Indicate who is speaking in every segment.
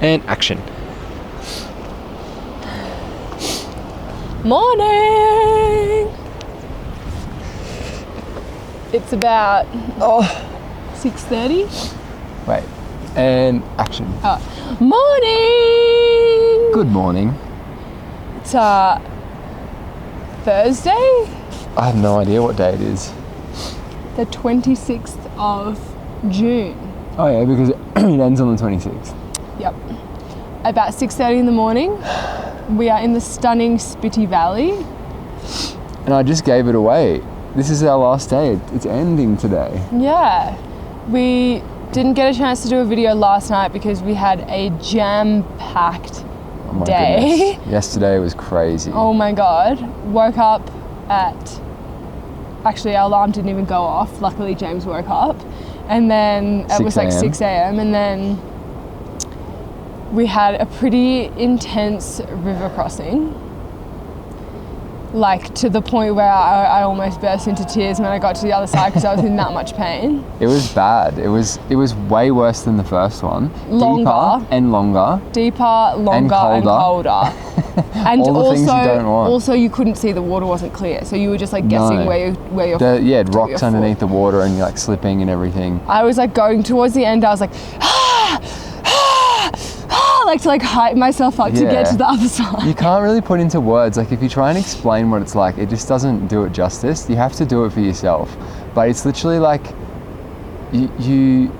Speaker 1: And action.
Speaker 2: Morning! It's about 6:30.
Speaker 1: Wait. And action.
Speaker 2: Morning!
Speaker 1: Good morning.
Speaker 2: It's Thursday,
Speaker 1: I have no idea what day it is.
Speaker 2: the 26th of June.
Speaker 1: Oh yeah, because it ends on the 26th.
Speaker 2: Yep. About 6:30 in the morning. We are in the stunning Spiti Valley.
Speaker 1: And I just gave it away. This is our last day. It's ending today.
Speaker 2: Yeah. We didn't get a chance to do a video last night because we had a jam-packed
Speaker 1: Oh my
Speaker 2: day.
Speaker 1: goodness. Yesterday was crazy.
Speaker 2: Oh my God. Woke up at... Actually, our alarm didn't even go off. Luckily, James woke up. And then it was like 6 a.m. And then we had a pretty intense river crossing. Like to the point where I almost burst into tears when I got to the other side because I was in that much pain.
Speaker 1: It was bad. It was way worse than the first one.
Speaker 2: Longer.
Speaker 1: Deeper and longer.
Speaker 2: Deeper, longer, and colder. And
Speaker 1: All the
Speaker 2: also,
Speaker 1: things you don't want.
Speaker 2: Also, you couldn't see, the water wasn't clear, so you were just like guessing
Speaker 1: No.
Speaker 2: where your
Speaker 1: Yeah, rocks
Speaker 2: your
Speaker 1: underneath
Speaker 2: foot.
Speaker 1: the water and you're like slipping and everything.
Speaker 2: I was like going towards the end. I was like, like to like hype myself up to get to the other side.
Speaker 1: You can't really put into words, like if you try and explain what it's like, it just doesn't do it justice. You have to do it for yourself. But it's literally like you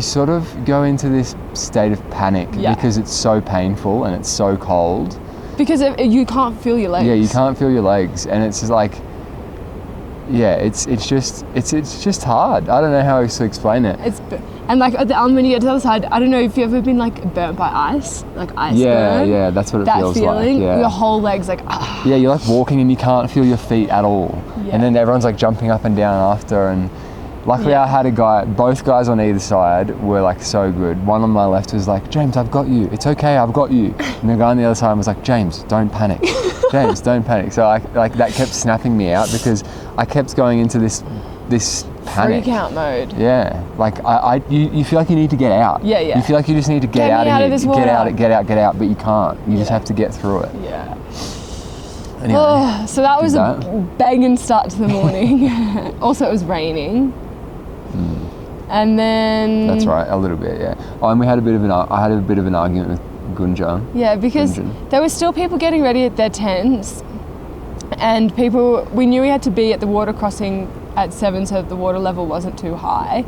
Speaker 1: sort of go into this state of panic because it's so painful and it's so cold.
Speaker 2: Because you can't feel your legs.
Speaker 1: Yeah, you can't feel your legs, and it's just like, yeah, it's just hard. I don't know how else to explain it.
Speaker 2: And like when you get to the other side, I don't know if you've ever been like burnt by ice, like ice burn.
Speaker 1: Yeah, that's what it
Speaker 2: that
Speaker 1: feels
Speaker 2: feeling,
Speaker 1: like. Yeah.
Speaker 2: your whole leg's like.
Speaker 1: Yeah, you're like walking and you can't feel your feet at all.
Speaker 2: Yeah.
Speaker 1: And then everyone's like jumping up and down after. And luckily I had a guy, both guys on either side were like so good. One on my left was like, James, I've got you. It's okay, I've got you. And the guy on the other side was like, James, don't panic. James, don't panic. So that kept snapping me out because I kept going into this panic.
Speaker 2: Freak out mode.
Speaker 1: Yeah, like you feel like you need to get out.
Speaker 2: Yeah.
Speaker 1: You feel like you just need to get out
Speaker 2: of this water.
Speaker 1: Get out, but you can't. You just have to get through it.
Speaker 2: Yeah.
Speaker 1: Anyway,
Speaker 2: So that was a banging start to the morning. Also, it was raining. And then...
Speaker 1: That's right, a little bit, yeah. Oh, and I had a bit of an argument with Gunja.
Speaker 2: Yeah, because there were still people getting ready at their tents, and we knew we had to be at the water crossing at 7 so that the water level wasn't too high.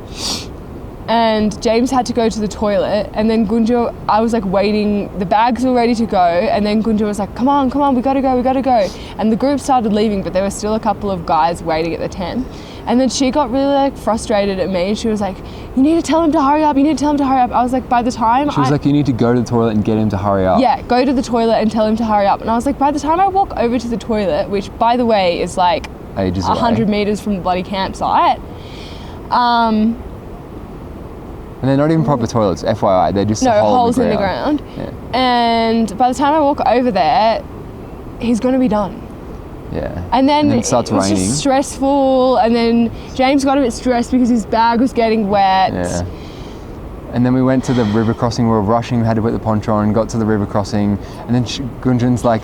Speaker 2: And James had to go to the toilet, and then Gunja, I was like waiting, the bags were ready to go, and then Gunja was like, come on, we gotta go. And the group started leaving, but there were still a couple of guys waiting at the tent. And then she got really like frustrated at me. She was like, you need to tell him to hurry up. I was like, by the time
Speaker 1: She was like, you need to go to the toilet and get him to hurry up.
Speaker 2: Yeah, go to the toilet and tell him to hurry up. And I was like, by the time I walk over to the toilet, which by the way is like
Speaker 1: ages away,
Speaker 2: 100 meters from the bloody campsite.
Speaker 1: And they're not even proper toilets, FYI. They're just
Speaker 2: holes in the ground.
Speaker 1: Yeah.
Speaker 2: And by the time I walk over there, he's going to be done.
Speaker 1: Yeah.
Speaker 2: And then
Speaker 1: it starts raining.
Speaker 2: Just stressful. And then James got a bit stressed because his bag was getting wet.
Speaker 1: Yeah. And then we went to the river crossing. We were rushing. We had to put the poncho on. Got to the river crossing, and then Gunjan's like,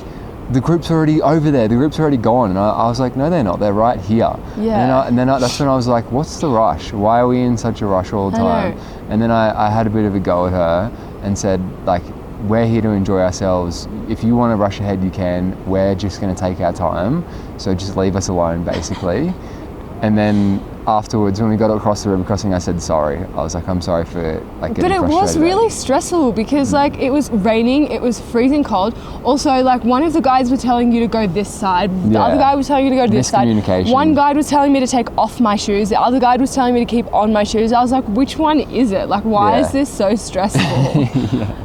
Speaker 1: "The group's already over there. The group's already gone." And I was like, "No, they're not. They're right here."
Speaker 2: Yeah.
Speaker 1: And then that's when I was like, "What's the rush? Why are we in such a rush all the time?"
Speaker 2: I know.
Speaker 1: And then I had a bit of a go at her and said, like, we're here to enjoy ourselves. If you want to rush ahead, you can. We're just going to take our time. So just leave us alone, basically. And then afterwards, when we got across the river crossing, I said sorry. I was like, I'm sorry for like getting frustrated.
Speaker 2: But it was really stressful because like it was raining, it was freezing cold. Also, like one of the guys was telling you to go this side. The other guy was telling you to go to this side.
Speaker 1: Miscommunication.
Speaker 2: One guide was telling me to take off my shoes. The other guide was telling me to keep on my shoes. I was like, which one is it? Like, why is this so stressful?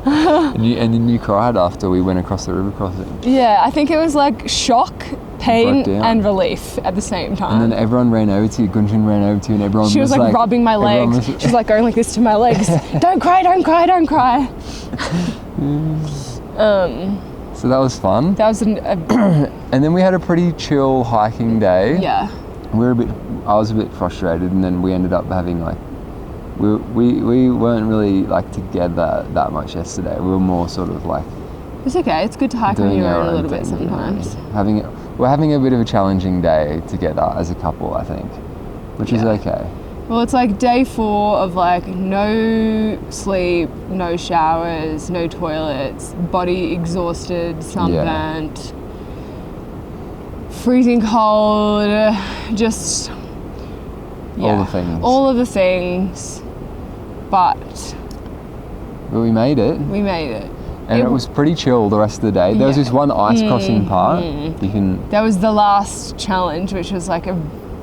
Speaker 1: And then you cried after we went across the river crossing.
Speaker 2: Yeah, I think it was like shock, pain and relief at the same time.
Speaker 1: And then everyone ran over to you. Gunjan ran over to you and everyone
Speaker 2: she was like rubbing my legs. She was like going like this to my legs. Don't cry, don't cry, don't cry.
Speaker 1: So that was fun.
Speaker 2: That was
Speaker 1: and then we had a pretty chill hiking day.
Speaker 2: Yeah.
Speaker 1: I was a bit frustrated, and then we ended up having like we weren't really like together that much yesterday. We were more sort of like
Speaker 2: It's okay. It's good to hike on
Speaker 1: doing
Speaker 2: your
Speaker 1: our
Speaker 2: own a
Speaker 1: own
Speaker 2: little bit
Speaker 1: thing, you know.
Speaker 2: sometimes.
Speaker 1: We're having a bit of a challenging day together as a couple, I think, which is okay.
Speaker 2: Well, it's like day 4 of like no sleep, no showers, no toilets, body exhausted, sunburnt, freezing cold, just
Speaker 1: all the things.
Speaker 2: All of the things, but
Speaker 1: we made it.
Speaker 2: we made it.
Speaker 1: And it was pretty chill the rest of the day. There was this one ice crossing part.
Speaker 2: That was the last challenge, which was like a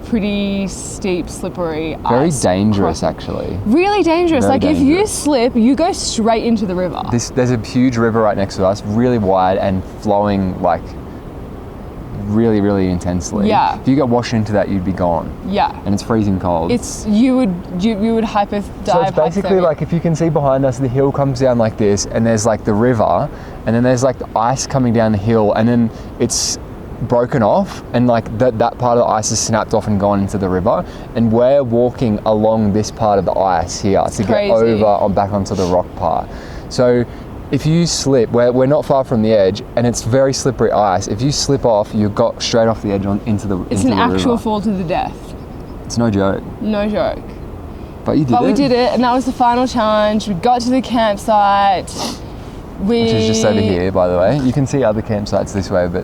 Speaker 2: pretty steep, slippery
Speaker 1: Very
Speaker 2: ice
Speaker 1: dangerous,
Speaker 2: crossing.
Speaker 1: actually.
Speaker 2: Really dangerous.
Speaker 1: Very
Speaker 2: like if you
Speaker 1: dangerous.
Speaker 2: slip, you go straight into the river.
Speaker 1: There's a huge river right next to us, really wide and flowing like really, really intensely.
Speaker 2: Yeah.
Speaker 1: If you got washed into that, you'd be gone.
Speaker 2: Yeah.
Speaker 1: And it's freezing cold.
Speaker 2: You would hyper dive.
Speaker 1: So it's basically
Speaker 2: hypothermia.
Speaker 1: like, if you can see behind us, the hill comes down like this, and there's like the river, and then there's like the ice coming down the hill, and then it's broken off, and like that part of the ice is snapped off and gone into the river, and we're walking along this part of the ice here to
Speaker 2: crazy.
Speaker 1: get over back onto the rock part. So if you slip, we're not far from the edge, and it's very slippery ice. If you slip off, you got straight off the edge into the
Speaker 2: It's
Speaker 1: into
Speaker 2: an
Speaker 1: the
Speaker 2: actual
Speaker 1: river.
Speaker 2: fall to the death.
Speaker 1: It's no joke.
Speaker 2: No joke.
Speaker 1: But you did
Speaker 2: But
Speaker 1: it.
Speaker 2: we did it, and that was the final challenge. We got to the campsite.
Speaker 1: Which is just over here, by the way. You can see other campsites this way, but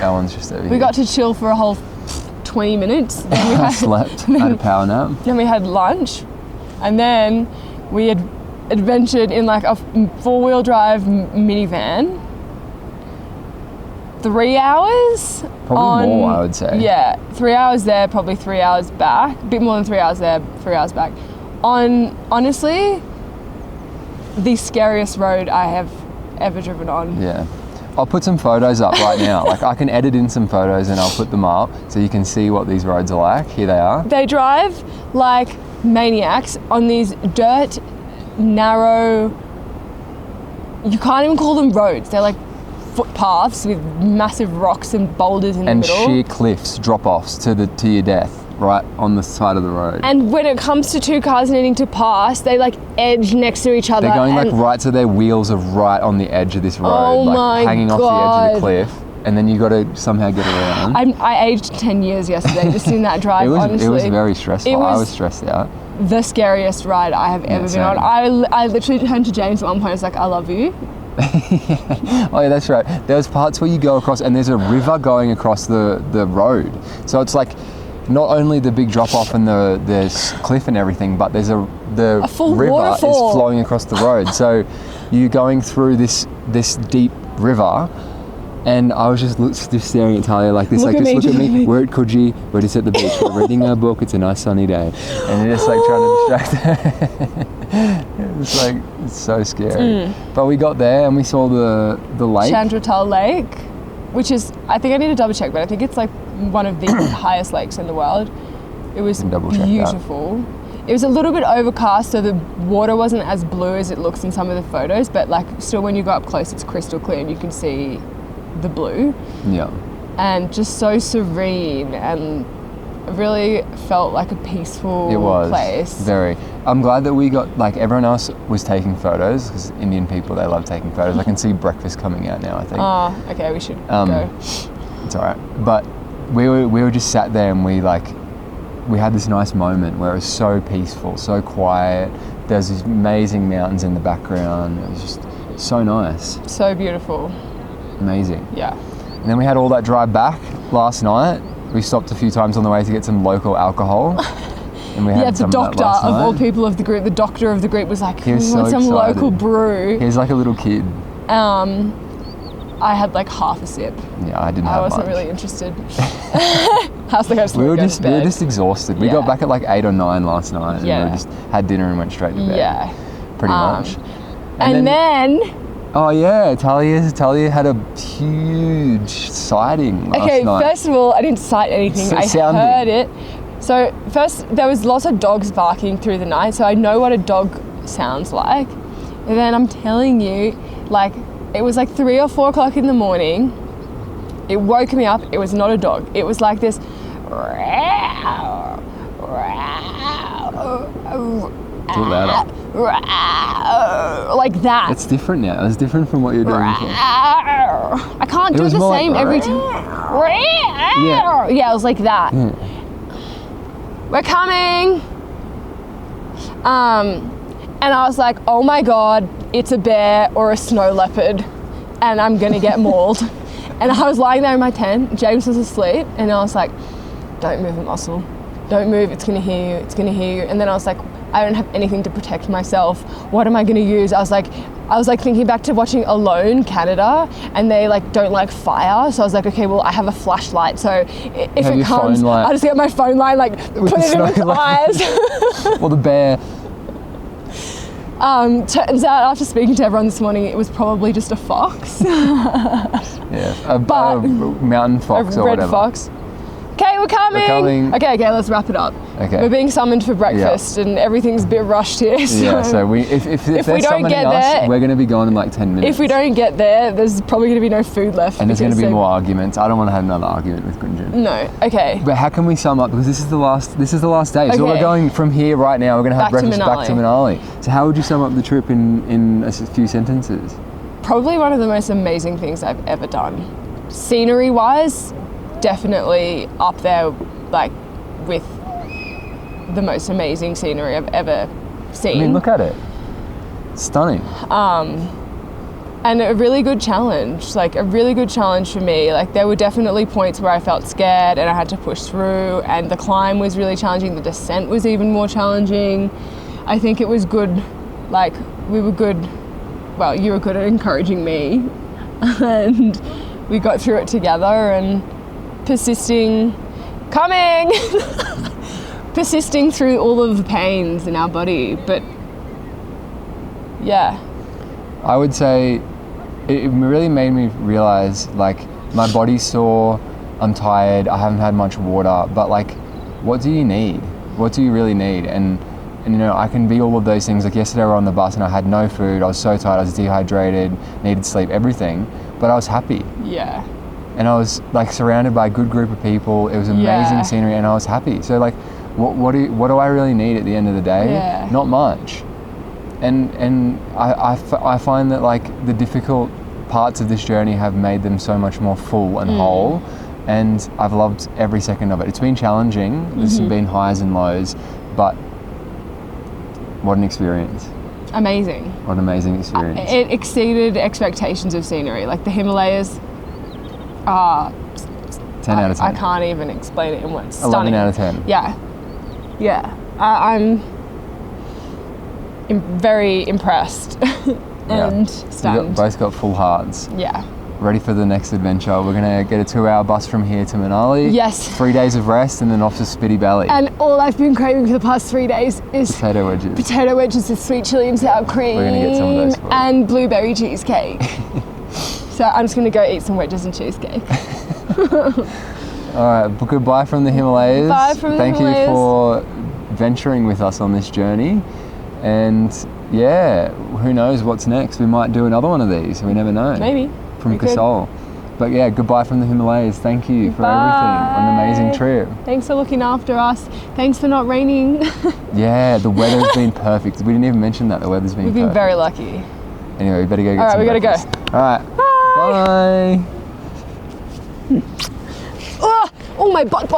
Speaker 1: our one's just over here.
Speaker 2: We got to chill for a whole 20 minutes. Then we had,
Speaker 1: slept, had a power nap.
Speaker 2: Then we had lunch, and then we had adventured in like a 4-wheel drive minivan. 3 hours?
Speaker 1: Probably more, I would say.
Speaker 2: Yeah, 3 hours there, probably 3 hours back. A bit more than 3 hours there, 3 hours back. Honestly, the scariest road I have ever driven on.
Speaker 1: Yeah. I'll put some photos up right now. Like, I can edit in some photos and I'll put them up so you can see what these roads are like. Here they are.
Speaker 2: They drive like maniacs on these dirt, narrow, you can't even call them roads. They're like footpaths with massive rocks and boulders in the middle.
Speaker 1: And sheer cliffs, drop-offs to your death right on the side of the road.
Speaker 2: And when it comes to two cars needing to pass, they like edge next to each other.
Speaker 1: They're going like right, so their wheels are right on the edge of this road,
Speaker 2: Oh
Speaker 1: like
Speaker 2: my
Speaker 1: hanging off the edge of the
Speaker 2: God.
Speaker 1: cliff. And then you got to somehow get around.
Speaker 2: I aged 10 years yesterday just in that drive, honestly.
Speaker 1: It was very stressful. I was stressed out.
Speaker 2: The scariest ride I have ever been on. I literally turned to James at one point and was like, I love you.
Speaker 1: Oh yeah, that's right. There's parts where you go across and there's a river going across the road. So it's like not only the big drop off and there's cliff and everything, but there's the
Speaker 2: full
Speaker 1: river
Speaker 2: waterfall.
Speaker 1: is flowing across the road. So you're going through this deep river. And I was just staring at Talia like this,
Speaker 2: Look
Speaker 1: like,
Speaker 2: at
Speaker 1: just
Speaker 2: me,
Speaker 1: look at me.
Speaker 2: Jamie.
Speaker 1: We're at Coogee, we're just at the beach, we're reading our book, it's a nice sunny day. And you're just like trying to distract her. It's like, it's so scary. But we got there and we saw the lake.
Speaker 2: Chandra Taal Lake, which is, I think I need to double check, but I think it's like one of the highest lakes in the world. It was
Speaker 1: Can double check that.
Speaker 2: beautiful. It was a little bit overcast, so the water wasn't as blue as it looks in some of the photos, but like still when you go up close, it's crystal clear and you can see the blue.
Speaker 1: Yeah.
Speaker 2: And just so serene, and really felt like a peaceful
Speaker 1: It was
Speaker 2: place.
Speaker 1: very. I'm glad that we got, like, everyone else was taking photos because Indian people, they love taking photos. I can see breakfast coming out now, I think.
Speaker 2: Oh, okay, we should go.
Speaker 1: It's all right. But we were just sat there and we had this nice moment where it was so peaceful, so quiet. There's these amazing mountains in the background. It was just so nice.
Speaker 2: So beautiful.
Speaker 1: Amazing.
Speaker 2: Yeah.
Speaker 1: And then we had all that drive back last night. We stopped a few times on the way to get some local alcohol. And we had
Speaker 2: Yeah, the
Speaker 1: some of that
Speaker 2: doctor
Speaker 1: last
Speaker 2: of all
Speaker 1: night.
Speaker 2: people of the group, the doctor of the group was like,
Speaker 1: He was
Speaker 2: we
Speaker 1: so
Speaker 2: want some
Speaker 1: excited.
Speaker 2: local brew.
Speaker 1: He was like a little kid.
Speaker 2: I had like half a sip.
Speaker 1: Yeah, I didn't have
Speaker 2: I wasn't
Speaker 1: much.
Speaker 2: really interested. I was like, I just
Speaker 1: We were
Speaker 2: want to go
Speaker 1: just
Speaker 2: to bed.
Speaker 1: exhausted. We
Speaker 2: Yeah.
Speaker 1: got back at like 8 or 9 last night, and
Speaker 2: Yeah.
Speaker 1: we just had dinner and went straight to bed.
Speaker 2: Yeah.
Speaker 1: Pretty much.
Speaker 2: And then
Speaker 1: oh yeah, Talia had a huge sighting last
Speaker 2: okay,
Speaker 1: night.
Speaker 2: first of all, I didn't sight anything. I
Speaker 1: Sounding.
Speaker 2: heard it. So first, there was lots of dogs barking through the night, so I know what a dog sounds like. And then I'm telling you, like, it was like 3 or 4 o'clock in the morning. It woke me up. It was not a dog. It was like this
Speaker 1: Do it louder.
Speaker 2: Like that.
Speaker 1: It's different now. It's different from what you're doing before.
Speaker 2: I can't do
Speaker 1: was
Speaker 2: the
Speaker 1: more
Speaker 2: same
Speaker 1: like,
Speaker 2: every time. Yeah, it was like that.
Speaker 1: Yeah.
Speaker 2: We're coming. And I was like, oh my God, it's a bear or a snow leopard and I'm gonna get mauled. And I was lying there in my tent, James was asleep, and I was like, don't move a muscle. Don't move, it's gonna hear you, it's gonna hear you. And then I was like, I don't have anything to protect myself. What am I gonna use? I was like thinking back to watching Alone, Canada, and they like don't like fire. So I was like, okay, well I have a flashlight. So if it comes, I'll just get my phone light, like put it in its eyes.
Speaker 1: Well, the bear.
Speaker 2: Turns out after speaking to everyone this morning, it was probably just a fox.
Speaker 1: Yeah, a mountain fox or
Speaker 2: red
Speaker 1: whatever.
Speaker 2: Fox. Okay, we're coming. Okay, let's wrap it up.
Speaker 1: Okay.
Speaker 2: We're being summoned for breakfast and everything's a bit rushed here.
Speaker 1: So if they're
Speaker 2: we don't
Speaker 1: summoning
Speaker 2: get
Speaker 1: us,
Speaker 2: there,
Speaker 1: we're going to be gone in like 10 minutes.
Speaker 2: if we don't get there, there's probably going to be no food left.
Speaker 1: And there's going to be more arguments. I don't want to have another argument with Gunjan.
Speaker 2: No, okay.
Speaker 1: But how can we sum up? Because this is the last day.
Speaker 2: Okay.
Speaker 1: So we're going from here right now. We're going to have
Speaker 2: Back to
Speaker 1: breakfast back to Manali. So how would you sum up the trip in a few sentences?
Speaker 2: Probably one of the most amazing things I've ever done. Scenery-wise, definitely up there, like with the most amazing scenery I've ever seen.
Speaker 1: I mean, look at it. It's stunning.
Speaker 2: And a really good challenge, for me. Like there were definitely points where I felt scared and I had to push through, and the climb was really challenging. The descent was even more challenging. I think it was good, like we were good, well, you were good at encouraging me and we got through it together and persisting through all of the pains in our body. But yeah.
Speaker 1: I would say it really made me realize, like, my body's sore, I'm tired, I haven't had much water, but like, what do you need? What do you really need? And you know, I can be all of those things. Like yesterday we were on the bus and I had no food, I was so tired, I was dehydrated, needed sleep, everything, but I was happy.
Speaker 2: Yeah.
Speaker 1: And I was like surrounded by a good group of people, it was amazing scenery, and I was happy. So like, what do I really need at the end of the day?
Speaker 2: Yeah.
Speaker 1: Not much. And I find that like the difficult parts of this journey have made them so much more full and whole, and I've loved every second of it. It's been challenging, there's been highs and lows, but what an experience.
Speaker 2: Amazing.
Speaker 1: What an amazing experience.
Speaker 2: It exceeded expectations of scenery. Like the Himalayas are
Speaker 1: 10 out of 10.
Speaker 2: I can't even explain it in words.
Speaker 1: 11 out of 10.
Speaker 2: Yeah. I'm very impressed and stunned.
Speaker 1: We both got full hearts.
Speaker 2: Yeah.
Speaker 1: Ready for the next adventure. We're going to get a 2-hour bus from here to Manali.
Speaker 2: Yes.
Speaker 1: 3 days of rest and then off to Spiti Valley.
Speaker 2: And all I've been craving for the past 3 days is
Speaker 1: potato wedges.
Speaker 2: Potato wedges with sweet chili and sour cream.
Speaker 1: We're going to get some of those for you.
Speaker 2: And blueberry cheesecake. So I'm just going to go eat some wedges and cheesecake.
Speaker 1: All right, goodbye from the Himalayas.
Speaker 2: Bye from the Himalayas.
Speaker 1: Thank you for venturing with us on this journey. And yeah, who knows what's next? We might do another one of these. We never know.
Speaker 2: Maybe.
Speaker 1: From Kasol. But yeah, goodbye from the Himalayas. Thank you for everything. An amazing trip.
Speaker 2: Thanks for looking after us. Thanks for not raining.
Speaker 1: Yeah, the weather's been perfect. We didn't even mention that. The weather's been perfect.
Speaker 2: We've been very lucky.
Speaker 1: Anyway, we better go get
Speaker 2: All right,
Speaker 1: some
Speaker 2: we gotta
Speaker 1: breakfast.
Speaker 2: go.
Speaker 1: All right. Bye.
Speaker 2: Oh, my butt.